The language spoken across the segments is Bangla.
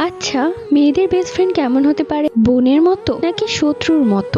আচ্ছা, মেয়েদের বেস্ট ফ্রেন্ড কেমন হতে পারে? বোনের মতো নাকি শত্রুর মতো?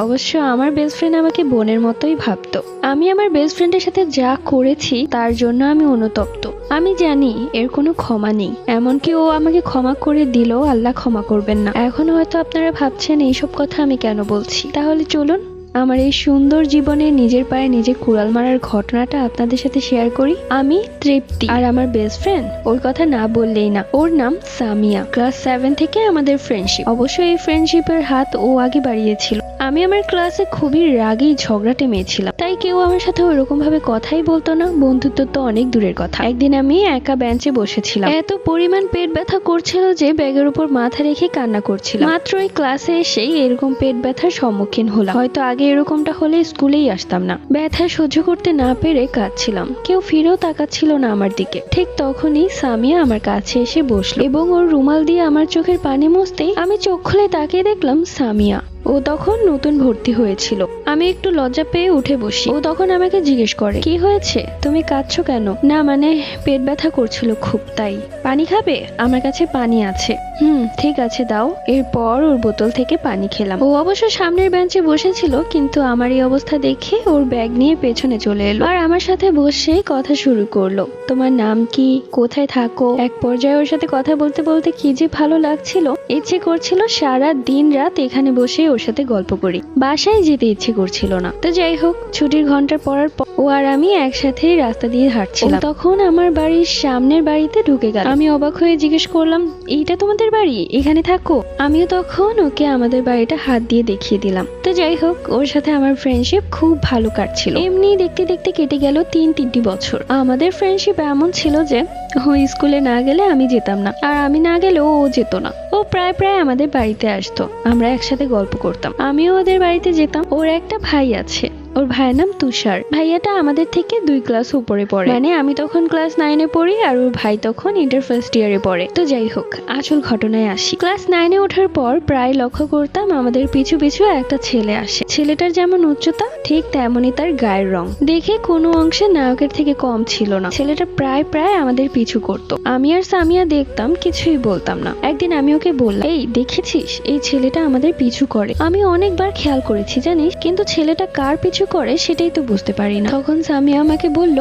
অবশ্য আমার বেস্ট ফ্রেন্ড আমাকে বোনের মতোই ভাবতো। আমি আমার বেস্ট ফ্রেন্ডের সাথে যা করেছি তার জন্য আমি অনুতপ্ত। আমি জানি এর কোনো ক্ষমা নেই, এমনকি ও আমাকে ক্ষমা করে দিলেও আল্লাহ ক্ষমা করবেন না। এখন হয়তো আপনারা ভাবছেন এইসব কথা আমি কেন বলছি, তাহলে চলুন আমার এই সুন্দর জীবনে নিজের পায়ে নিজে কুড়াল মারার ঘটনাটা আপনাদের সাথে শেয়ার করি। আমি তৃপ্তি, আর আমার বেস্ট ফ্রেন্ড, ওর কথা না বললেই না, ওর নাম সামিয়া। ক্লাস 7 থেকে আমাদের ফ্রেন্ডশিপ। অবশ্যই এই ফ্রেন্ডশিপের হাত ও আগে বাড়িয়েছিল। আমি আমার ক্লাসে খুবই রাগী ঝগড়াটে মেয়ে ছিলাম, তাই কেউ আমার সাথে ওইরকম ভাবে কথাই বলতো না। বন্ধুত্ব তো অনেক দূরের কথা। একদিন আমি একা বেঞ্চে বসেছিলাম, এত পরিমাণ পেট ব্যথা করছিল যে ব্যাগের উপর মাথা রেখে কান্না করছিলাম। মাত্র এই ক্লাসে এসেই এরকম পেট ব্যথার সম্মুখীন হলাম। হয়তো আগে এরকমটা হলে স্কুলেই আসতাম না। ব্যথা সহ্য করতে না পেরে কাঁদছিলাম, কেউ ফিরেও তাকাচ্ছিল না আমার দিকে। ঠিক তখনই সামিয়া আমার কাছে এসে বসলো এবং ওর রুমাল দিয়ে আমার চোখের পানি মুছতেই আমি চোখ খুলে তাকিয়ে দেখলাম সামিয়া। ও তখন নতুন ভর্তি হয়েছিল। আমি একটু লজ্জা পেয়ে উঠে বসি। ও তখন আমাকে জিজ্ঞেস করে, কি হয়েছে, তুমি কাঁদছো কেন? না মানে পেট ব্যথা করছিল খুব, তাই। পানি খাবে? আমার কাছে পানি আছে। ঠিক আছে দাও। এরপর ওর বোতল থেকে পানি খেলাম। ও অবশ্য সামনের বেঞ্চে বসেছিল, কিন্তু আমার এই অবস্থা দেখে ওর ব্যাগ নিয়ে পেছনে চলে এলো আর আমার সাথে বসে কথা শুরু করলো। তোমার নাম কি, কোথায় থাকো? এক পর্যায়ে ওর সাথে কথা বলতে বলতে কি যে ভালো লাগছিল, ইচ্ছে করছিল সারা দিন রাত এখানে বসে ওর সাথে গল্প করি। বাসায় যেতে ইচ্ছে করছিল না। তো যাই হোক, ছুটির ঘন্টার পড়ার পর ও আর আমি একসাথে রাস্তা দিয়ে হাঁটছিলাম। তখন আমার বাড়ির সামনের বাড়িতে ঢুকে গেল। আমি অবাক হয়ে জিজ্ঞেস করলাম, এইটা তোমাদের বাড়ি, এখানে থাকো? আমিও তখন ওকে আমাদের বাড়িটা হাত দিয়ে দেখিয়ে দিলাম। তো যাই হোক, ওর সাথে আমার ফ্রেন্ডশিপ খুব ভালো কাটছিল। এমনি দেখতে দেখতে কেটে গেল 3 বছর। আমাদের ফ্রেন্ডশিপ এমন ছিল যে ও স্কুলে না গেলে আমি যেতাম না, আর আমি না গেলেও ও যেত না। ও প্রায় প্রায় আমাদের বাড়িতে আসতো, আমরা একসাথে গল্প করতাম। আমিও ওদের বাড়িতে যেতাম। ওর একটা ভাই আছে, ওর ভাইয়ের নাম তুষার। ভাইয়াটা আমাদের থেকে 2 ক্লাস উপরে পড়ে, মানে আমি তখন ক্লাস 9-এ পড়ি আর ওর ভাই তখন ইন্টার ফার্স্ট ইয়ারে পড়ে। তো যাই হোক, আসল ঘটনায় আসি। ক্লাস 9-এ ওঠার পর প্রায় লক্ষ্য করতাম আমাদের পিছু পিছু একটা ছেলে আসে। ছেলেটার যেমন উচ্চতা ঠিক তেমনই তার গায়ের রং, দেখে কোনো অংশে নায়কের থেকে কম ছিল না। ছেলেটা প্রায় প্রায় আমাদের পিছু করতো। আমি আর সামিয়া দেখতাম, কিছুই বলতাম না। একদিন আমি ওকে বললাম, এই দেখেছিস, এই ছেলেটা আমাদের পিছু করে। আমি অনেকবার খেয়াল করেছি জানিস, কিন্তু ছেলেটা কার পিছু করে সেটাই তো বুঝতে পারি না। তখন সামিয়া আমাকে বলল,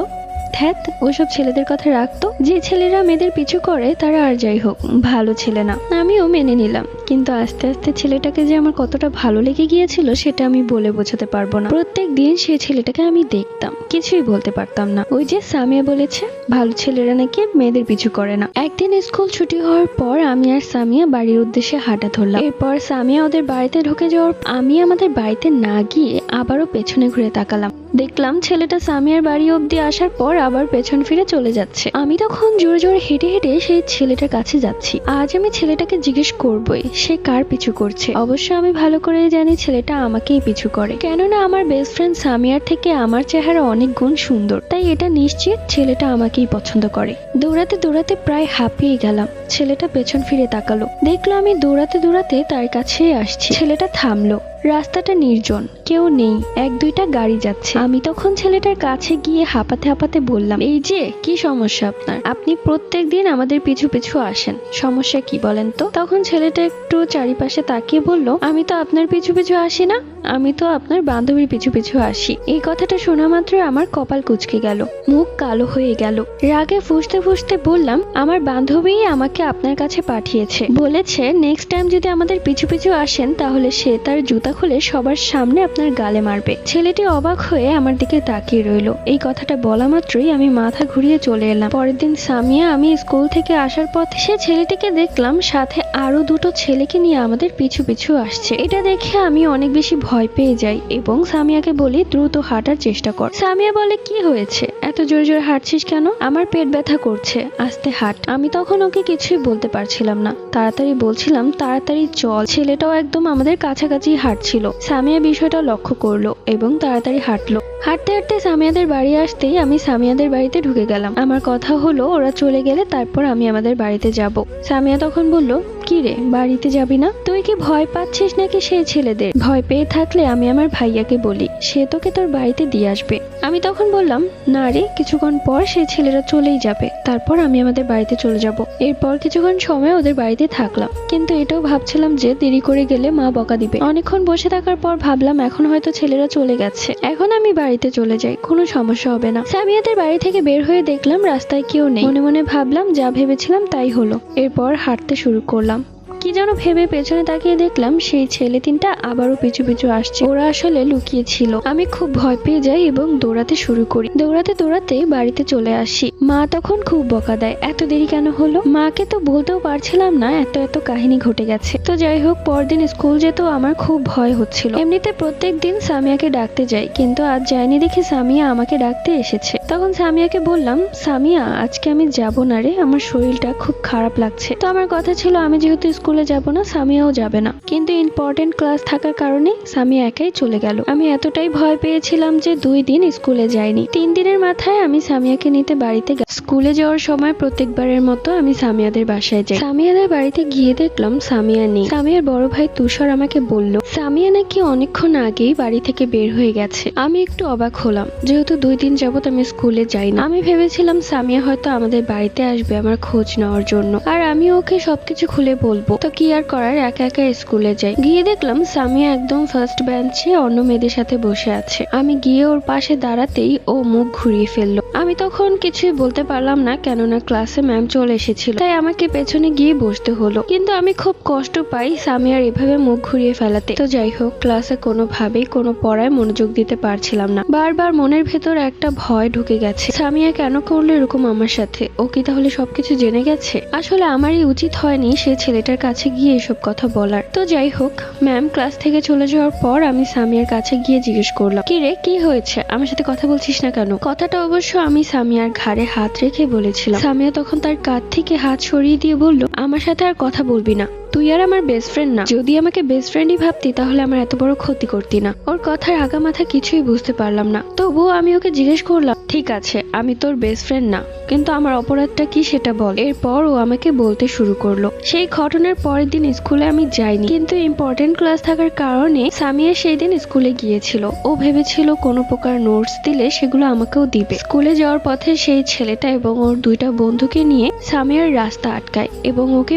ধ্যাত, ওসব ছেলেদের কথা রাখতো। যে ছেলেরা মেয়েদের পিছু করে তারা আর যাই হোক ভালো ছেলে না। আমিও মেনে নিলাম, কিন্তু আস্তে আস্তে ছেলেটাকে যে আমার কতটা ভালো লেগে গিয়েছিল সেটা আমি বলে বোঝাতে পারবো না। প্রত্যেক দিন সেই ছেলেটাকে আমি দেখতাম, কিছুই বলতে পারতাম না। ওই যে সামিয়া বলেছে ভালো ছেলেরা নাকি মেয়েদের পিছু করে না। একদিন স্কুল ছুটি হওয়ার পর আমি আর সামিয়া বাড়ির উদ্দেশ্যে হাঁটা ধরলাম। এরপর সামিয়া ওদের বাড়িতে ঢুকে যাওয়ার আমি আমাদের বাড়িতে না গিয়ে আবারও পেছনে ঘুরে তাকালাম। দেখলাম ছেলেটা সামিয়ার বাড়ি অব্দি আসার পর আবার পেছন ফিরে চলে যাচ্ছে। আমি তখন জোরে জোরে হেঁটে হেঁটে সেই ছেলেটার কাছে যাচ্ছি। আজ আমি ছেলেটাকে জিজ্ঞেস করবই সে কার পিছু করছে। অবশ্য আমি ভালো করে জানি ছেলেটা আমাকেই পিছু করে, কেননা আমার বেস্ট ফ্রেন্ড সামিয়ার থেকে আমার চেহারা অনেক গুণ সুন্দর, তাই এটা নিশ্চিত ছেলেটা আমাকেই পছন্দ করে। দৌড়াতে দৌড়াতে প্রায় হাঁপিয়ে গেলাম। ছেলেটা পেছন ফিরে তাকালো, দেখলো আমি দৌড়াতে দৌড়াতে তার কাছেই আসছি। ছেলেটা থামলো। রাস্তাটা নির্জন, কেউ নেই, 1-2টা গাড়ি যাচ্ছে। আমি তখন ছেলেটার কাছে গিয়ে হাঁপাতে হাঁপাতে বললাম, এই যে কি সমস্যা আপনার? আপনি প্রত্যেক দিন আমাদের পিছু পিছু আসেন, সমস্যা কি বলেন তো? তখন ছেলেটা একটু চারিপাশে তাকিয়ে বলল, আমি তো আপনার পিছু পিছু আসি না, আমি তো আপনার বান্ধবীর পিছু পিছু আসি। এই কথাটা শোনা মাত্র আমার কপাল কুঁচকে গেল, মুখ কালো হয়ে গেল। রাগে ফুঁসতে ফুঁসতে বললাম, আমার বান্ধবী আমাকে আপনার কাছে পাঠিয়েছে, বলেছে নেক্সট টাইম যদি আমাদের পিছু পিছু আসেন তাহলে সে তার জুতা খুলে সবার সামনে আপনার গালে মারবে। ছেলেটি অবাক হয়ে আমার দিকে তাকিয়ে রইল। এই কথাটা বলা মাত্রই আমি মাথা ঘুরিয়ে চলে এলাম। পরের দিন সামিয়া আমি স্কুল থেকে আসার পথে সে ছেলেটিকে দেখলাম সাথে আরো 2টো ছেলেকে নিয়ে আমাদের পিছু পিছু আসছে। এটা দেখে আমি অনেক বেশি ভয় পেয়ে যাই এবং সামিয়াকে বলি দ্রুত হাঁটার চেষ্টা কর। সামিয়া বলে, কি হয়েছে, এত জোরে জোরে হাঁটছিস কেন? আমার পেট ব্যথা করছে, আস্তে হাঁট। আমি তখন ওকে কিছুই বলতে পারছিলাম না, তাড়াতাড়ি বলছিলাম তাড়াতাড়ি চল। ছেলেটাও একদম আমাদের কাছাকাছি হাঁটছিল। সামিয়া বিষয়টা লক্ষ্য করলো এবং তাড়াতাড়ি হাঁটলো। হাঁটতে হাঁটতে সামিয়াদের বাড়ি আসতেই আমি সামিয়াদের বাড়িতে ঢুকে গেলাম। আমার কথা হলো ওরা চলে গেলে তারপর আমি আমাদের বাড়িতে যাব। সামিয়া তখন বলল, কি রে, বাড়িতে যাবি না? তুই কি ভয় পাচ্ছিস নাকি সেই ছেলেদের? ভয় পেয়ে থাকলে আমি আমার ভাইয়াকে বলি, সে তোকে তোর বাড়িতে দিয়ে আসবে। আমি তখন বললাম, না রে, কিছুক্ষণ পর সেই ছেলেরা চলেই যাবে, তারপর আমি আমাদের বাড়িতে চলে যাব। এরপর কিছুক্ষণ সময় ওদের বাড়িতে থাকলাম, কিন্তু এটাও ভাবছিলাম যে দেরি করে গেলে মা বকা দিবে। অনেকক্ষণ বসে থাকার পর ভাবলাম এখন হয়তো ছেলেরা চলে গেছে, এখন আমি বাড়িতে চলে যাই, কোনো সমস্যা হবে না। সামিয়াদের বাড়ি থেকে বের হয়ে দেখলাম রাস্তায় কেউ নেই। মনে মনে ভাবলাম যা ভেবেছিলাম তাই হলো। এরপর হাঁটতে শুরু করলাম। কি যেন ভেবে পেছনে তাকিয়ে দেখলাম সেই ছেলে তিনটা আবারও পিছু পিছু আসছে। ওরা আসলে লুকিয়ে ছিল। আমি খুব ভয় পেয়ে যাই এবং দৌড়াতে শুরু করি। দৌড়াতে দৌড়াতে বাড়িতে চলে আসি। মা তখন খুব বকা দেয়, এত দেরি কেন হলো? মাকে তো বলতেও পারছিলাম না, এত এত কাহিনী ঘটে গেছে। তো যাই হোক, পরদিন স্কুল যেতেও আমার খুব ভয় হচ্ছিল। এমনিতে প্রত্যেক দিন সামিয়াকে ডাকতে যাই, কিন্তু আজ যাইনি দেখে সামিয়া আমাকে ডাকতে এসেছে। তখন সামিয়াকে বললাম, সামিয়া আজকে আমি যাব না রে, আমার শরীরটা খুব খারাপ লাগছে। তো আমার কথা ছিল আমি যেহেতু স্কুলে যাব না, সামিয়াও যাবে না, কিন্তু ইম্পর্টেন্ট ক্লাস থাকার কারণে সামিয়া একাই চলে গেল। আমি এতটাই ভয় পেয়েছিলাম যে 2 দিন স্কুলে যাইনি। 3 দিনের মাথায় আমি সামিয়াকে নিতে বাড়িতে স্কুলে যাওয়ার সময় প্রত্যেকবারের মতো আমি সামিয়াদের বাসায় যাই। সামিয়াদের বাড়িতে গিয়ে দেখলাম সামিয়া নেই। সামিয়ার বড় ভাই তুষার আমাকে বলল সামিয়া নাকি অনেকক্ষণ আগেই বাড়ি থেকে বের হয়ে গেছে। আমি একটু অবাক হলাম, যেহেতু 2 দিন যাবত আমি স্কুলে যাই না। আমি ভেবেছিলাম সামিয়া হয়তো আমাদের বাড়িতে আসবে আমার খোঁজ নেওয়ার জন্য, আর আমি ওকে সবকিছু খুলে বলবো। তো কি আর করার, একা একা স্কুলে যাই। গিয়ে দেখলাম সামিয়া একদম ফার্স্ট বেঞ্চে অন্য মেয়েদের সাথে বসে আছে। আমি গিয়ে ওর পাশে দাঁড়াতেই ও মুখ ঘুরিয়ে ফেললো। আমি তখন কিছুই বলতে পারলাম না, কেননা ক্লাসে ম্যাম চলে এসেছিল, তাই আমাকে পেছনে গিয়ে বসতে হলো। কিন্তু আমি খুব কষ্ট পাই সামিয়ার এভাবে মুখ ঘুরিয়ে ফেলাতে। তো যাই হোক, ক্লাসে কোনোভাবেই কোনো পড়ায় মনোযোগ দিতে পারছিলাম না। বারবার মনের ভেতর একটা ভয় ঢুকে গেছে, সামিয়া কেন করলো এরকম আমার সাথে? ও কি তাহলে সবকিছু জেনে গেছে? আসলে আমারই উচিত হয়নি সে ছেলেটার কাছে গিয়ে এসব কথা বলার। তো যাই হোক, ম্যাম ক্লাস থেকে চলে যাওয়ার পর আমি সামিয়ার কাছে গিয়ে জিজ্ঞেস করলাম, কি রে, কি হয়েছে? আমার সাথে কথা বলছিস না কেন? কথাটা অবশ্য আমি সামিয়ার ঘাড়ে হাত রেখে বলেছিলাম। সামিয়া তখন তার কাঁধ থেকে হাত সরিয়ে দিয়ে বলল, আমার সাথে আর কথা বলবি না, তুই আর আমার বেস্ট ফ্রেন্ড না। যদি আমাকে বেস্ট ফ্রেন্ডই ভাবতি তাহলে আমার এত বড় ক্ষতি করতি না। ওর কথার আগা মাথা কিছুই বুঝতে পারলাম না। তবুও আমি ওকে জিজ্ঞেস করলাম, ঠিক আছে আমি তোর বেস্ট ফ্রেন্ড না, কিন্তু আমার অপরাধটা কি সেটা বল। এরপর ও আমাকে বলতে শুরু করলো। সেই ঘটনার পরের দিন স্কুলে আমি যাইনি, কিন্তু ইম্পর্টেন্ট ক্লাস থাকার কারণে সামিয়া সেই দিন স্কুলে গিয়েছিল। ও ভেবেছিল কোনো প্রকার নোটস দিলে সেগুলো আমাকেও দিবে। স্কুলে যাওয়ার পথে সেই ছেলেটা এবং ওর 2টা বন্ধুকে নিয়ে সামিয়ার রাস্তা আটকায় এবং ওকে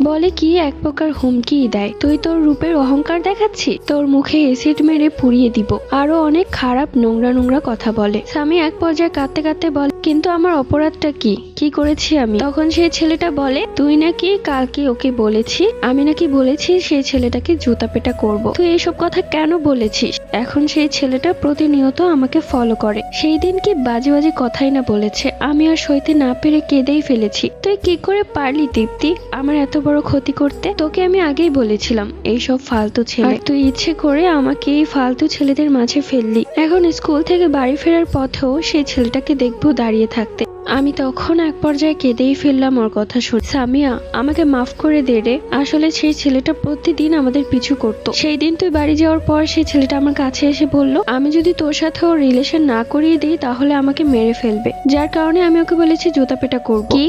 বলে কি এক প্রকার হুমকি দেয়, তুই তোর রূপের অহংকার দেখাচ্ছি, তোর মুখে এসিড মেরে পুড়িয়ে দিব, আরো অনেক খারাপ নোংরা নোংরা কথা বলে। সামিয়া এক পর্যায়ে কাঁদতে কাঁদতে বলে, কিন্তু আমার অপরাধটা কি, কি করেছি আমি? তখন সেই ছেলেটা বলে, তুই নাকি কালকে ওকে বলেছি, আমি নাকি বলেছি সেই ছেলেটাকে জুতা পেটা করব। তুই এইসব কথা কেন বলেছিস? এখন সেই ছেলেটা প্রতিনিয়ত আমাকে ফলো করে। সেই দিন কি বাজে বাজে কথাই না বলেছে, আমি আর সইতে না পেরে কেঁদেই ফেলেছি। তুই কি করে পারলি দীপ্তি আমার এত বড় ক্ষতি করতে? তোকে আমি আগেই বলেছিলাম এইসব ফালতু ছেলে, তুই ইচ্ছে করে আমাকে এই ফালতু ছেলেদের মাঝে ফেললি। এখন স্কুল থেকে বাড়ি ফেরার পথেও সেই ছেলেটাকে দেখবো দাঁড়িয়ে থাকতে। আমি তখন এক পর্যায়ে কেঁদেই ফেললাম ওর কথা শুনে। সামিয়া আমাকে মাফ করে দে রে, আসলে সেই ছেলেটা প্রতিদিন আমাদের পিছু করতো। সেই দিন তুই বাড়ি যাওয়ার পর সেই ছেলেটা আমার কাছে এসে বলল, আমি যদি তোর সাথে ওর রিলেশন না করিয়ে দিই তাহলে আমাকে মেরে ফেলবে, যার কারণে আমি ওকে বলেছি জুতা পেটা করবো। কি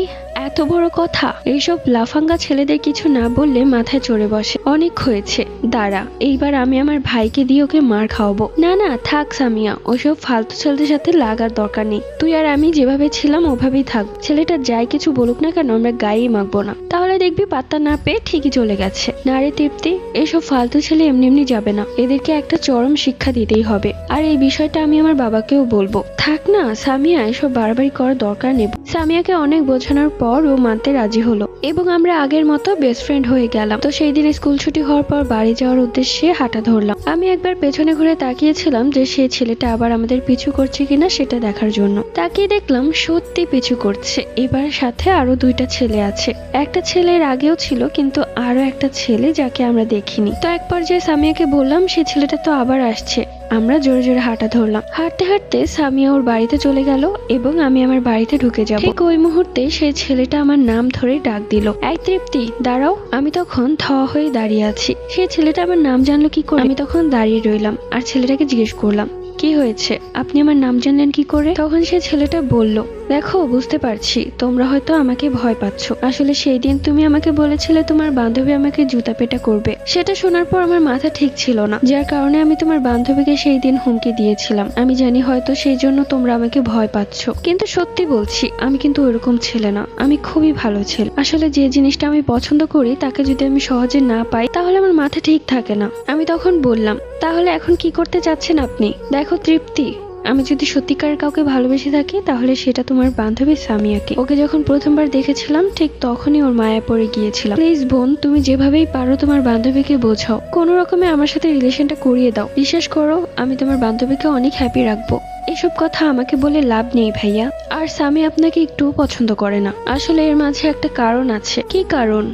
এত বড় কথা? এইসব লাফাঙ্গা ছেলেদের কিছু না বললে মাথায় চড়ে বসে। অনেক হয়েছে, দাঁড়া এইবার আমি আমার ভাইকে দিয়ে ওকে মার খাওয়াবো। না না থাক সামিয়া, ওইসব ফালতু ছেলেদের সাথে লাগার দরকার নেই। তুই আর আমি যেভাবে ছিলাম ওভাবেই থাক। ছেলেটা যাই কিছু বলুক না কেন আমরা গায়েই মাখবো না, তাহলে দেখবি পাত্তা না পেয়ে ঠিকই চলে গেছে। না রে তৃপ্তি, এইসব ফালতু ছেলে এমনি এমনি যাবে না, এদেরকে একটা চরম শিক্ষা দিতেই হবে। আর এই বিষয়টা আমি আমার বাবাকেও বলবো। থাক না সামিয়া, এসব বাড়াবাড়ি করার দরকার নেই। সামিয়াকে অনেক বোঝানোর পর ও মানতে রাজি হলো এবং আমরা আগের মতো বেস্ট ফ্রেন্ড হয়ে গেলাম। তো সেই দিন স্কুল ছুটি হওয়ার পর বাড়ি যাওয়ার উদ্দেশ্যে হাঁটা ধরলাম। আমি একবার পেছনে ঘুরে তাকিয়েছিলাম যে সেই ছেলেটা আবার আমাদের পিছু করছে কিনা সেটা দেখার জন্য। তাকিয়ে দেখলাম সত্যি পিছু করছে। এবার সাথে আরো 2টা ছেলে আছে। একটা ছেলের আগেও ছিল, কিন্তু আরো একটা ছেলে যাকে আমরা দেখিনি। তো এক পর্যায়ে সামিয়াকে বললাম সেই ছেলেটা তো আবার আসছে। আমরা জোরে জোরে হাঁটা ধরলাম। হাঁটতে হাঁটতে সামিয়া ওর বাড়িতে চলে গেল এবং আমি আমার বাড়িতে ঢুকে যাব। ঠিক ওই মুহূর্তে সেই ছেলেটা আমার নাম ধরে ডাক দিল, এই তৃপ্তি দাঁড়াও। আমি তখন থ হয়ে দাঁড়িয়ে আছি। সেই ছেলেটা আমার নাম জানলো কি করে? আমি তখন দাঁড়িয়ে রইলাম আর ছেলেটাকে জিজ্ঞেস করলাম, কি হয়েছে, আপনি আমার নাম জানলেন কি করে? তখন সে ছেলেটা বলল, দেখো, বুঝতে পারছি তোমরা হয়তো আমাকে ভয় পাচ্ছ। আসলে সেই দিন তুমি আমাকে বলেছিলে তোমার বান্ধবী আমাকে জুতা পেটা করবে, সেটা শোনার পর আমার মাথা ঠিক ছিল না, যার কারণে আমি তোমার বান্ধবীকে সেই দিন হুমকি দিয়েছিলাম। আমি জানি হয়তো সেই জন্য তোমরা আমাকে ভয় পাচ্ছ, কিন্তু সত্যি বলছি আমি কিন্তু ওইরকম ছেলে না, আমি খুবই ভালো ছেলে। আসলে যে জিনিসটা আমি পছন্দ করি তাকে যদি আমি সহজে না পাই তাহলে আমার মাথা ঠিক থাকে না। আমি তখন বললাম, তাহলে এখন কি করতে চাচ্ছেন আপনি? দেখো তৃপ্তি, আমি যদি সত্যিকার কাউকে ভালোবেসে থাকি তাহলে সেটা তোমার বান্ধবী সামিয়াকে। ওকে যখন প্রথমবার দেখেছিলাম ঠিক তখনই ওর মায়া পড়ে গিয়েছিলাম। প্লিজ বোন, তুমি যেভাবেই পারো তোমার বান্ধবীকে বোঝাও, কোনো রকমে আমার সাথে রিলেশনটা করিয়ে দাও। বিশ্বাস করো, আমি তোমার বান্ধবীকে অনেক হ্যাপি রাখবো। এসব কথা আমাকে বলে লাভ নেই ভাইয়া। আর স্বামী আপনাকে একটুও পছন্দ করে না। আসলে এর মাঝে একটা কারণ আছে। কি কারণ?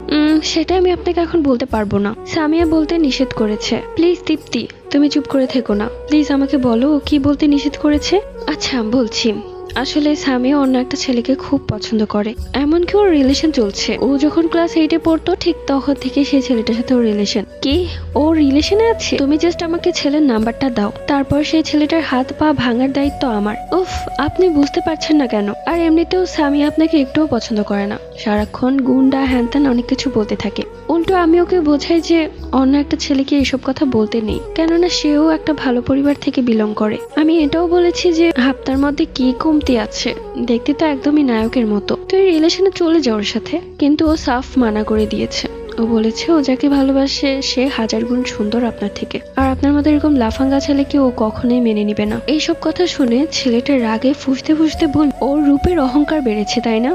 সেটা আমি আপনাকে এখন বলতে পারবো না। সামিয়া বলতে নিষেধ করেছে। প্লিজ তৃপ্তি, তুমি চুপ করে থেকো না। প্লিজ আমাকে বলো ও কি বলতে নিষেধ করেছে। আচ্ছা বলছি, আসলে সামিয়া অন্য একটা ছেলেকে খুব পছন্দ করে, এমনকি ওর রিলেশন চলছে। ও যখন ক্লাস 8-এ পড়তো ঠিক তখন থেকে সেই ছেলেটার সাথে ওর রিলেশন। কি ও রিলেশনে আছে? তুমি জাস্ট আমাকে ছেলের নাম্বারটা দাও, তারপর সেই ছেলেটার হাত পা ভাঙার দায়িত্ব আমার। উফ, আপনি বুঝতে পারছেন না কেন? আর এমনিতেও সামিয়া আপনাকে একটুও পছন্দ করে না, সারাক্ষণ গুন্ডা হ্যানত্যান অনেক কিছু বলতে থাকে। উল্টো আমি ওকে বোঝাই যে অন্য একটা ছেলেকে এইসব কথা বলতে নেই, কেননা সেও একটা ভালো পরিবার থেকে বিলং করে। আমি এটাও বলেছি যে হাপ্তার মধ্যে কি কমতি আছে, দেখতে তো একদমই নায়কের মতো, তুই রিলেশনে চলে যাওয়ার সাথে। কিন্তু ও সাফ মানা করে দিয়েছে। ও বলেছে ও যাকে ভালোবাসে সে 1000 গুণ সুন্দর আপনার থেকে, আর আপনার মতো এরকম লাফাঙ্গা ছেলেকে ও কখনোই মেনে নিবে না। এইসব কথা শুনে ছেলেটা রাগে ফুঁসতে ফুঁসতে বল, ওর রূপের অহংকার বেড়েছে তাই না?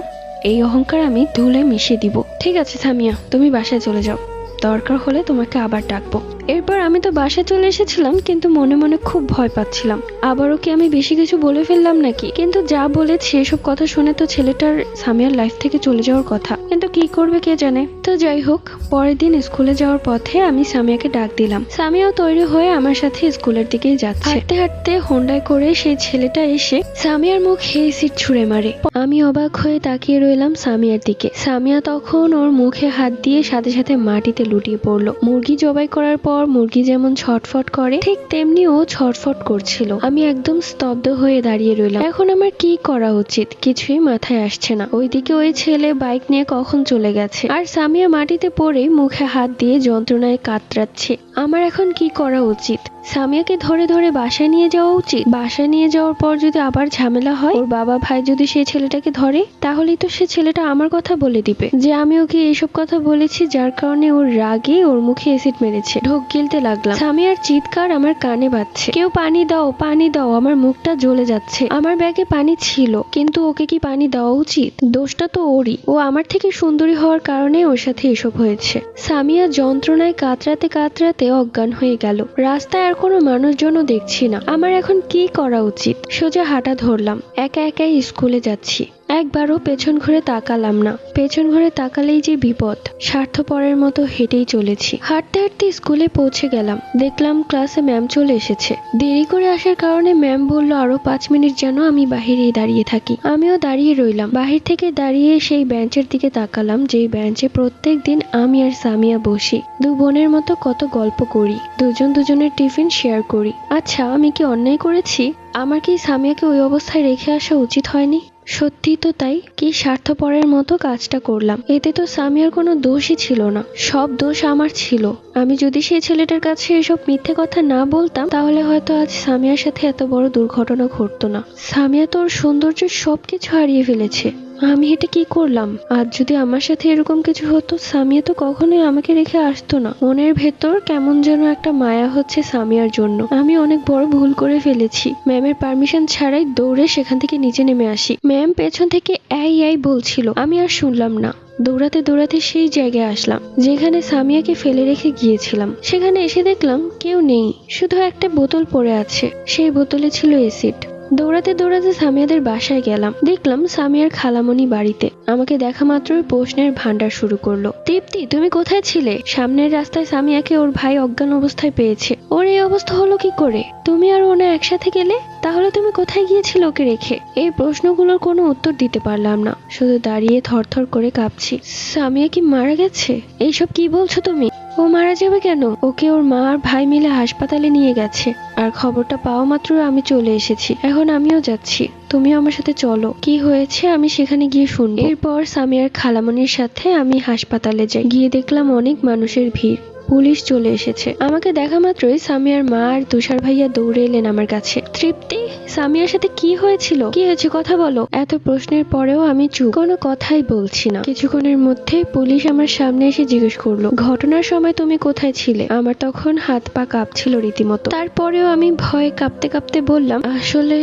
এই অহংকার আমি ধুলায় মিশিয়ে দিব। ঠিক আছে সামিয়া, তুমি বাসায় চলে যাও, দরকার হলে তোমাকে আবার ডাকবো। এরপর আমি তো বাসায় চলে এসেছিলাম, কিন্তু মনে মনে খুব ভয় পাচ্ছিলাম আবারও কি আমি বেশি কিছু বলে ফেললাম নাকি। কিন্তু যা বলেছে এসব কথা শুনে তো ছেলেটার সামিয়ার লাইফ থেকে চলে যাওয়ার কথা, কিন্তু কি করবে কে জানে। তো যাই হোক, পরের দিন স্কুলে যাওয়ার পথে আমি সামিয়াকে ডাক দিলাম। সামিয়াও তৈরি হয়ে আমার সাথে স্কুলের দিকেই যাচ্ছে। হাঁটতে হাঁটতে হোন্ডায় করে সেই ছেলেটা এসে সামিয়ার মুখে এসিড ছুঁড়ে মারে। আমি অবাক হয়ে তাকিয়ে রইলাম সামিয়ার দিকে। সামিয়া তখন ওর মুখে হাত দিয়ে সাথে সাথে মাটিতে লুটিয়ে পড়লো। মুরগি জবাই করার পর মুরগি যেমন ছটফট করে ঠিক তেমনি ও ছটফট করছিল। আমি একদম স্তব্ধ হয়ে দাঁড়িয়ে রইলাম। এখন আমার কি করা উচিত কিছুই মাথায় আসছে না। ওইদিকে ওই ছেলে বাইক নিয়ে কখন চলে গেছে, আর সামিয়া মাটিতে পড়ে মুখে হাত দিয়ে যন্ত্রণায় কাতরাচ্ছে। আমার এখন কি করা উচিত? সামিয়াকে ধরে ধরে বাসায় নিয়ে যাওয়া উচিত? বাসায় নিয়ে যাওয়ার পর যদি আবার ঝামেলা হয়, ওর বাবা ভাই যদি সেই ছেলেটাকে ধরে, তাহলেই তো সে ছেলেটা আমার কথা বলে দিবে যে আমি ওকে এইসব কথা বলেছি, যার কারণে ওর রাগে ওর মুখে এসিড মেরেছে। ঢোক গিলতে লাগলাম। সামিয়ার চিৎকার আমার কানে বাজছে, কেউ পানি দাও, পানি দাও। আমার মুখটা জ্বলে যাচ্ছে। আমার ব্যাগে পানি ছিল, কিন্তু ওকে কি পানি দেওয়া উচিত? দোষটা তো ওরই, ও আমার থেকে সুন্দরী হওয়ার কারণে ওর সাথে এসব হয়েছে। সামিয়া যন্ত্রণায় কাতরাতে কাতরাতে অজ্ঞান হয়ে গেল। রাস্তায় আর কোনো মানুষজনও দেখছি না। আমার এখন কি করা উচিত? সোজা হাঁটা ধরলাম। একা একাই স্কুলে যাচ্ছি। একবারও পেছন ঘুরে তাকালাম না। পেছন ঘুরে তাকালেই যে বিপদ। স্বার্থপরের মতো হেঁটেই চলেছি। হাঁটতে হাঁটতে স্কুলে পৌঁছে গেলাম। দেখলাম ক্লাসে ম্যাম চলে এসেছে। দেরি করে আসার কারণে ম্যাম বলল আরো 5 মিনিট যেন আমি বাহিরেই দাঁড়িয়ে থাকি। আমিও দাঁড়িয়ে রইলাম। বাহির থেকে দাঁড়িয়ে সেই বেঞ্চের দিকে তাকালাম, যেই বেঞ্চে প্রত্যেক দিন আমি আর সামিয়া বসি। দু বোনের মতো কত গল্প করি, দুজন দুজনের টিফিন শেয়ার করি। আচ্ছা, আমি কি অন্যায় করেছি? আমার কি সামিয়াকে ওই অবস্থায় রেখে আসা উচিত হয়নি? সত্যি তো তাই। কি স্বার্থপরের মতো কাজটা করলাম। এতে তো সামিয়ার কোনো দোষই ছিল না, সব দোষ আমার ছিল। আমি যদি সেই ছেলেটার কাছে এসব মিথ্যে কথা না বলতাম, তাহলে হয়তো আজ সামিয়ার সাথে এত বড় দুর্ঘটনা ঘটতো না। সামিয়া তো ওর সৌন্দর্যের সবকিছু হারিয়ে ফেলেছে। আমি এটা কি করলাম? আজ যদি আমার সাথে এরকম কিছু হতো, সামিয়া তো কখনোই আমাকে রেখে আসতো না। মনের ভেতর কেমন যেন একটা মায়া হচ্ছে সামিয়ার জন্য। আমি অনেক বড় ভুল করে ফেলেছি। ম্যামের পারমিশন ছাড়াই দৌড়ে সেখান থেকে নিচে নেমে আসি। ম্যাম পেছন থেকে এই এই বলছিল, আমি আর শুনলাম না। দৌড়াতে দৌড়াতে সেই জায়গায় আসলাম যেখানে সামিয়াকে ফেলে রেখে গিয়েছিলাম। সেখানে এসে দেখলাম কেউ নেই, শুধু একটা বোতল পড়ে আছে। সেই বোতলে ছিল এসিড। দৌড়াতে দৌড়াতে সামিয়াদের বাসায় গেলাম। দেখলাম সামিয়ার খালামণি বাড়িতে। আমাকে দেখা মাত্রই প্রশ্নের ভান্ডার শুরু করলো। তৃপ্তি, তুমি কোথায় ছিলে? সামনের রাস্তায় সামিয়াকে ওর ভাই অজ্ঞান অবস্থায় পেয়েছে। ওর এই অবস্থা হলো কি করে? তুমি আর ওনা একসাথে গেলে? তাহলে তুমি কোথায় গিয়েছিলে ওকে রেখে? এই প্রশ্নগুলোর কোনো উত্তর দিতে পারলাম না, শুধু দাঁড়িয়ে থরথর করে কাঁপছি। সামিয়া কি মারা গেছে? এইসব কি বলছো তুমি? ও মারা যাবে কেন? ওকে ওর মা আর ভাই মিলে হাসপাতালে নিয়ে গেছে, আর খবরটা পাওয়া মাত্র আমি চলে এসেছি। এখন আমিও যাচ্ছি, তুমিও আমার সাথে চলো। কি হয়েছে আমি সেখানে গিয়ে শুনবো। এরপর সামিয়ার খালামণির সাথে আমি হাসপাতালে যাই। গিয়ে দেখলাম অনেক মানুষের ভিড়, পুলিশ চলে এসেছে। আমাকে দেখা মাত্রই সামিয়ার মা আর তুষার ভাইয়া দৌড়ে এলেন আমার কাছে। তৃপ্তি, সামিয়ার সাথে কি হয়েছিল? কি হয়েছে কথা বলো। এত প্রশ্নের পরেও আমি চুপ, কোনো কথাই বলছি না। কিছুক্ষণের মধ্যে পুলিশ আমার সামনে এসে জিজ্ঞেস করলো, ঘটনার সময় তুমি কোথায় ছিলে? আমার তখন হাত পা কাঁপছিল রীতিমতো। তারপরেও আমি ভয়ে কাঁপতে কাঁপতে বললাম, আসলে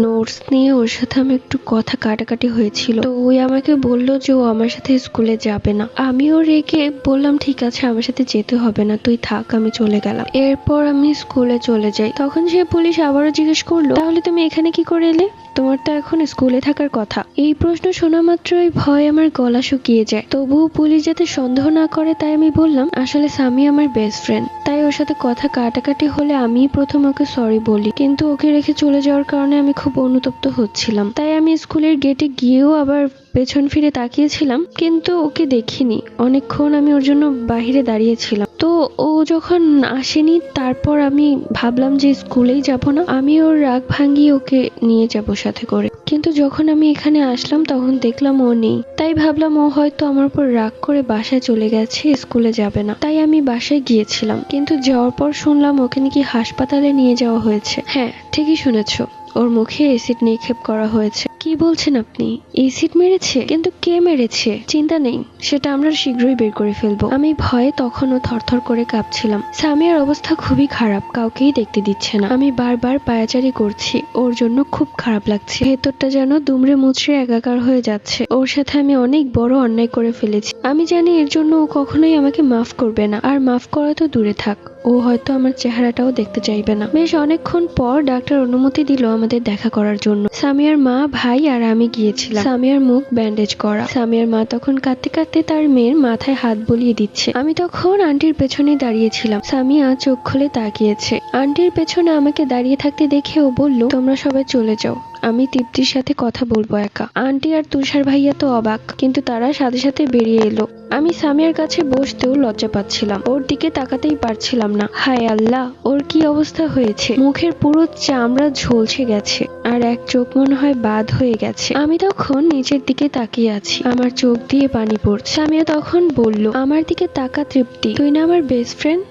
নোটস নিয়ে ওর সাথে আমি একটু কথা কাটাকাটি হয়েছিল, তো ওই আমাকে বললো যে ও আমার সাথে স্কুলে যাবে না। আমিও রেগে বললাম, ঠিক আছে আমার সাথে যেতে হবে না, তুই থাক, আমি চলে গেলাম। এরপর আমি স্কুলে চলে যাই। তখন সে পুলিশ আবারও জিজ্ঞেস করলো, তাহলে তুমি এখানে কি করে এলে? তোমার তো এখন স্কুলে থাকার কথা। এই প্রশ্ন শোনা মাত্রই ভয় আমার গলা শুকিয়ে যায়। তবুও পুলিশ যাতে সন্দেহ না করে তাই আমি বললাম, আসলে সামি আমার বেস্ট ফ্রেন্ড, তাই ওর সাথে কথা কাটাকাটি হলে আমি প্রথম ওকে সরি বলি, কিন্তু ওকে রেখে চলে যাওয়ার কারণে আমি খুব অনুতপ্ত হচ্ছিলাম। তাই আমি স্কুলের গেটে গিয়েও আবার পেছন ফিরে তাকিয়েছিলাম, কিন্তু ওকে দেখিনি। অনেকক্ষণ আমি ওর জন্য বাহিরে দাঁড়িয়েছিলাম। তো ও যখন আসেনি, তারপর আমি ভাবলাম যে স্কুলেই যাব না, আমি ওর রাগ ভাঙিয়ে ওকে নিয়ে যাব সাথে করে। কিন্তু যখন আমি এখানে আসলাম তখন দেখলাম ও নেই। তাই ভাবলাম ও হয়তো আমার উপর রাগ করে বাসায় চলে গেছে, স্কুলে যাবে না। তাই আমি বাসায় গিয়েছিলাম, কিন্তু যাওয়ার পর শুনলাম ওকে নাকি হাসপাতালে নিয়ে যাওয়া হয়েছে। হ্যাঁ, ঠিকই শুনেছো, ওর মুখে এসিড নিক্ষেপ করা হয়েছে। কি বলছেন আপনি? এসিড মেরেছে? কিন্তু কে মেরেছে? চিন্তা নেই, সেটা আমরা শীঘ্রই বের করে ফেলবো। আমি ভয়ে তখনও থরথর করে কাঁপছিলাম। সামিয়ার অবস্থা খুবই খারাপ, কাউকেই দেখতে দিচ্ছে না। আমি বারবার পায়াচারি করছি, ওর জন্য খুব খারাপ লাগছে। ভেতরটা যেন দুমড়ে মুচড়ে একাকার হয়ে যাচ্ছে। ওর সাথে আমি অনেক বড় অন্যায় করে ফেলেছি। আমি জানি এর জন্য ও কখনোই আমাকে মাফ করবে না, আর মাফ করা তো দূরে থাক, ও হয়তো আমার চেহারাটাও দেখতে চাইবে না। বেশ অনেকক্ষণ পর ডাক্তার অনুমতি দিল আমাদের দেখা করার জন্য। সামিয়ার মা, ভাই আর আমি গিয়েছিলাম। সামিয়ার মুখ ব্যান্ডেজ করা। সামিয়ার মা তখন কাঁদতে কাঁদতে তার মেয়ের মাথায় হাত বুলিয়ে দিচ্ছে। আমি তখন আন্টির পেছনে দাঁড়িয়েছিলাম। সামিয়া চোখ খুলে তাকিয়েছে। আন্টির পেছনে আমাকে দাঁড়িয়ে থাকতে দেখে ও বলল, তোমরা সবাই চলে যাও, আমি তৃপ্তির সাথে কথা বলবো একা। আন্টি আর তুষার ভাইয়া তো অবাক, কিন্তু তারা সাথে সাথে বেরিয়ে এলো। আমি সামিয়ার কাছে বসতেও লজ্জা পাচ্ছিলাম, ওর দিকে তাকাতেই পারছিলাম না। হায় আল্লাহ, ওর কি অবস্থা হয়েছে! মুখের পুরো চামড়া ঝলসে গেছে, আর এক চোখ মনে হয় বাদ হয়ে গেছে। আমি তখন নিচের দিকে তাকিয়ে আছি, আমার চোখ দিয়ে পানি পড়ছে। সামিয়া তখন বলল, আমার দিকে তাকা তৃপ্তি, তুই না আমার বেস্ট ফ্রেন্ড,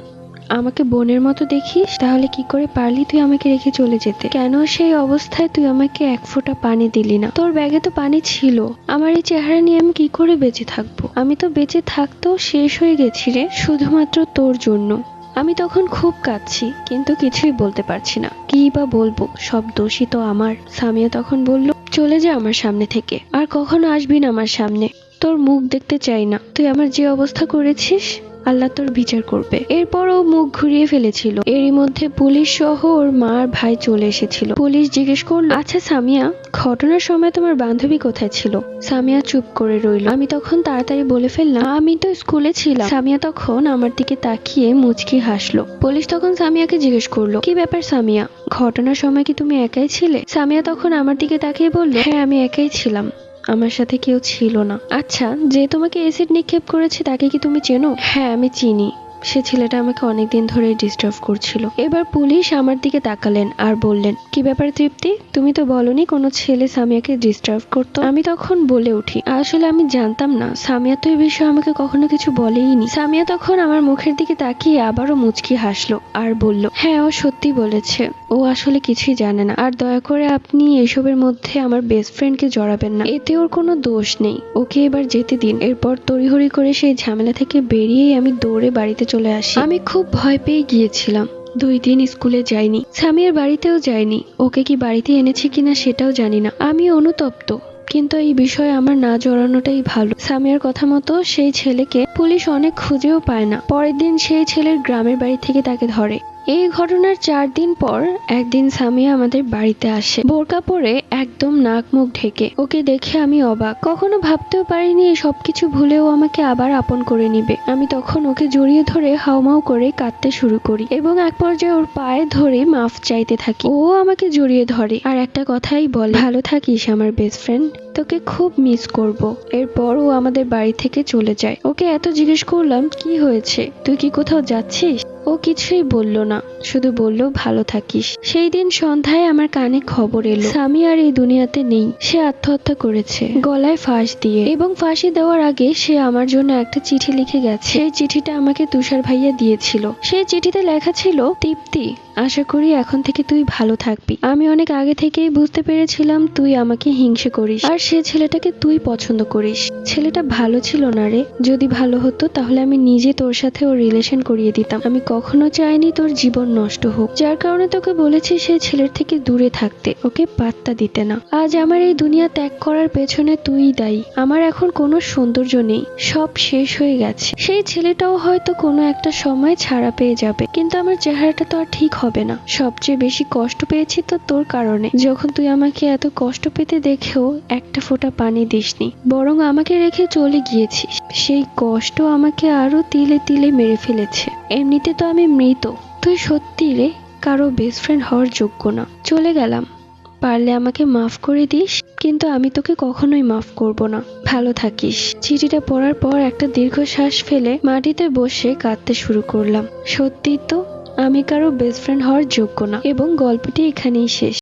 আমাকে বোনের মতো দেখিস, তাহলে কি করে পারলি তুই আমাকে রেখে চলে যেতে? কেন সেই অবস্থায় তুই আমাকে এক ফোঁটা পানি দিলি না? তোর ব্যাগে তো পানি ছিল। আমার এই চেহারা নিয়ে আমি কি করে বেঁচে থাকবো? আমি তো বেঁচে থাকতেও শেষ হয়ে গেছি রে, শুধুমাত্র তোর জন্য। আমি তখন খুব কাঁদছি, কিন্তু কিছুই বলতে পারছি না। কি বা বলবো, সব দোষই তো আমার। সামিয়া তখন বলল, চলে যা আমার সামনে থেকে, আর কখনো আসবি না আমার সামনে। তোর মুখ দেখতে চাই না। তুই আমার যে অবস্থা করেছিস, আল্লাহ তোর বিচার করবে। এরপর ও মুখ ঘুরিয়ে ফেলেছিল। এরই মধ্যে পুলিশ সহ ওর মা আর ভাই চলে এসেছিল। পুলিশ জিজ্ঞেস করলো, আচ্ছা সামিয়া, ঘটনার সময় তোমার বান্ধবী কোথায় ছিল? সামিয়া চুপ করে রইল। আমি তখন তাড়াতাড়ি বলে ফেললাম, আমি তো স্কুলে ছিলাম। সামিয়া তখন আমার দিকে তাকিয়ে মুচকি হাসলো। পুলিশ তখন সামিয়াকে জিজ্ঞেস করলো, কি ব্যাপার সামিয়া, ঘটনার সময় কি তুমি একাই ছিলে? সামিয়া তখন আমার দিকে তাকিয়ে বলল, হ্যাঁ আমি একাই ছিলাম, আমার সাথে কেউ ছিল না। আচ্ছা, যে তোমাকে এসিড নিক্ষেপ করেছে তাকে কি তুমি চেনো? হ্যাঁ আমি চিনি, সে ছেলেটা আমাকে অনেকদিন ধরে ডিস্টার্ব করছিল। এবার পুলিশ আমার দিকে তাকালেন আর বললেন, কি ব্যাপার তৃপ্তি, তুমি তো বলনি কোনো ছেলে সামিয়াকে ডিস্টার্ব করতো? আমি তখন বলে উঠি, আসলে আমি জানতাম না, সামিয়া তো এই বিষয়ে আমাকে কখনো কিছু বলেইনি। সামিয়া তখন আমার মুখের দিকে তাকিয়ে আবারও মুচকি হাসলো আর বলল, হ্যাঁ ও সত্যি বলেছে, ও আসলে কিছুই জানে না। আর দয়া করে আপনি এসবের মধ্যে আমার বেস্ট ফ্রেন্ডকে জড়াবেন না, এতে ওর কোনো দোষ নেই, ওকে এবার যেতে দিন। এরপর তড়িঘড়ি করে সেই ঝামেলা থেকে বেরিয়েই আমি দৌড়ে বাড়িতে চলে আসি। আমি খুব ভয় পেয়ে গিয়েছিলাম। 2 দিন স্কুলে যাইনি, সামিয়ার বাড়িতেও যাইনি। ওকে কি বাড়িতে এনেছি কিনা সেটাও জানি না। আমি অনুতপ্ত, কিন্তু এই বিষয়ে আমার না জড়ানোটাই ভালো। সামিয়ার কথা মতো সেই ছেলেকে পুলিশ অনেক খুঁজেও পায় না। পরের দিন সেই ছেলের গ্রামের বাড়ি থেকে তাকে ধরে। এই ঘটনার 4 দিন পর একদিন সামিয়া আমাদের বাড়িতে আসে, বোরকা পরে, একদম নাক মুখ ঢেকে। ওকে দেখে আমি অবাক, কখনো ভাবতেও পারিনি এই সবকিছু ভুলেও আমাকে আবার আপন করে নিবে। আমি তখন ওকে জড়িয়ে ধরে হাউমাউ করে কাঁদতে শুরু করি এবং এক পর্যায়ে ওর পায়ে ধরে মাফ চাইতে থাকি। ও আমাকে জড়িয়ে ধরে আর একটা কথাই বলে, ভালো থাকিস আমার বেস্ট ফ্রেন্ড, তোকে খুব মিস করব। এরপর ও আমাদের বাড়ি থেকে চলে যায়। ওকে এত জিজ্ঞেস করলাম কি হয়েছে, তুই কি কোথাও যাচ্ছিস? ও কিছুই বলল না, শুধু বলল ভালো থাকিস। সেই দিন সন্ধ্যায় আমার কানে খবর এলো স্বামী আর এই দুনিয়াতে নেই। সে আত্মহত্যা করেছে গলায় ফাঁস দিয়ে, এবং ফাঁসি দেওয়ার আগে সে আমার জন্য একটা চিঠি লিখে গেছে। সেই চিঠিটা আমাকে তুষার ভাইয়া দিয়েছিল। সেই চিঠিতে লেখা ছিল, তৃপ্তি, আশা করি এখন থেকে তুই ভালো থাকবি। আমি অনেক আগে থেকেই বুঝতে পেরেছিলাম তুই আমাকে হিংসে করিস আর সে ছেলেটাকে তুই পছন্দ করিস। ছেলেটা ভালো ছিল না রে, যদি ভালো হতো তাহলে আমি নিজে তোর সাথে ওর রিলেশন করিয়ে দিতাম। আমি কখনো চাইনি তোর জীবন নষ্ট হোক, যার কারণে তোকে বলেছি সেই ছেলের থেকে দূরে থাকতে, ওকে পাত্তা দিতে না। আজ আমার এই দুনিয়া ত্যাগ করার পেছনে তুই দায়ী। আমার এখন কোনো সৌন্দর্য নেই, সব শেষ হয়ে গেছে। সেই ছেলেটাও হয়তো কোনো একটা সময় ছাড়া পেয়ে যাবে, কিন্তু আমার চেহারাটা তো আর ঠিক হবে না। সবচেয়ে বেশি কষ্ট পেয়েছি তো তোর কারণে, যখন তুই আমাকে এত কষ্ট পেতে দেখেও একটা ফোঁটা পানি দিসনি, বরং আমাকে রেখে চলে গিয়েছিস। সেই কষ্ট আমাকে আরো তিলে তিলে মেরে ফেলেছে। এমনিতে তো আমি মৃত, তুই সত্যি রে কারো বেস্ট ফ্রেন্ড হওয়ার যোগ্য না। চলে গেলাম, পারলে আমাকে মাফ করে দিস, কিন্তু আমি তোকে কখনোই মাফ করব না। ভালো থাকিস। চিঠিটা পড়ার পর একটা দীর্ঘশ্বাস ফেলে মাটিতে বসে কাঁদতে শুরু করলাম। সত্যি তো আমি কারো বেস্ট ফ্রেন্ড হওয়ার যোগ্য না, এবং গল্পটি এখানেই শেষ।